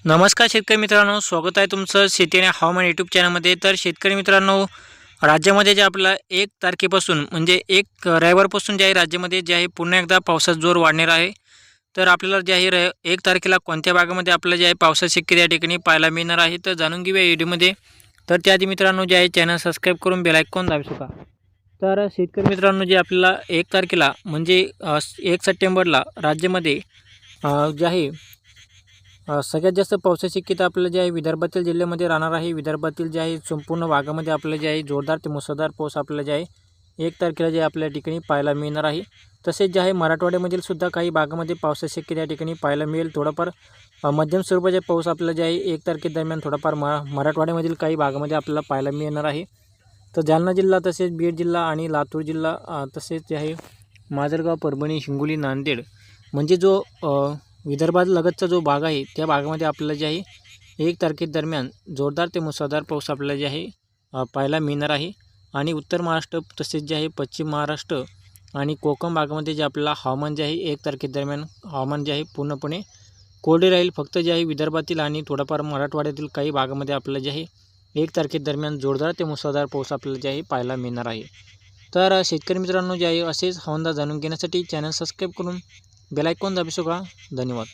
नमस्कार शेतकरी मित्रांनो, स्वागत आहे तुमचं शेती आणि हवामान यूट्यूब चॅनलमध्ये. तर शेतकरी मित्रांनो, राज्यामध्ये जे आपला 1 तारखेपासून म्हणजे 1 रविवारपासून जे आहे राज्यामध्ये जे आहे पुन्हा एकदा पावसाचा जोर वाढणार आहे. तर आपल्याला जे आहे 1 तारखेला कोणत्या भागामध्ये आपल्याला जे आहे पावसाची शक्यता या ठिकाणी पाहायला मिळणार आहे. तर जाणून घेऊया व्हिडिओमध्ये. तर त्याआधी मित्रांनो जे आहे चॅनल सबस्क्राईब करून बेल आयकॉन दाबू शकता. तर शेतकरी मित्रांनो, जे आपल्याला 1 तारखेला म्हणजे 1 सप्टेंबरला राज्यामध्ये जे आहे सगळ्यात जास्त पावसाची शक्यता आपल्याला जे आहे विदर्भातील जिल्ह्यामध्ये राहणार आहे. विदर्भातील जे आहे संपूर्ण भागामध्ये आपल्याला जे आहे जोरदार ते मुसळधार पाऊस आपल्याला जे आहे 1 तारखेला जे आपल्या ठिकाणी पाहायला मिळणार आहे. तसेच जे आहे मराठवाड्यामधील सुद्धा काही भागामध्ये पावसाची शक्यता या ठिकाणी पाहायला मिळेल. थोडाफार मध्यम स्वरूपाचा पाऊस आपल्याला जे आहे 1 तारखेदरम्यान थोडाफार मराठवाड्यामधील काही भागामध्ये आपल्याला पाहायला मिळणार आहे. तर जालना जिल्हा, तसेच बीड जिल्हा आणि लातूर जिल्हा, तसेच जे आहे माजलगाव, परभणी, हिंगोली, नांदेड म्हणजे जो विदर्भात लगतचा जो भाग आहे त्या भागामध्ये आपल्याला जे आहे 1 तारखेदरम्यान जोरदार ते मुसळधार पाऊस आपल्याला जे आहे पाहायला मिळणार आहे. आणि उत्तर महाराष्ट्र तसेच जे आहे पश्चिम महाराष्ट्र आणि कोकण भागामध्ये जे आपल्याला हवामान जे आहे 1 तारखेदरम्यान हवामान जे आहे पूर्णपणे कोरडे राहील. फक्त जे आहे विदर्भातील आणि थोडाफार मराठवाड्यातील काही भागामध्ये आपल्याला जे आहे 1 तारखेदरम्यान जोरदार ते मुसळधार पाऊस आपल्याला जे आहे पाहायला मिळणार आहे. तर शेतकरी मित्रांनो, जे आहे असेच हवामान जाणून घेण्यासाठी चॅनल सबस्क्राईब करून बेल आयकॉन दाबू शकता. धन्यवाद.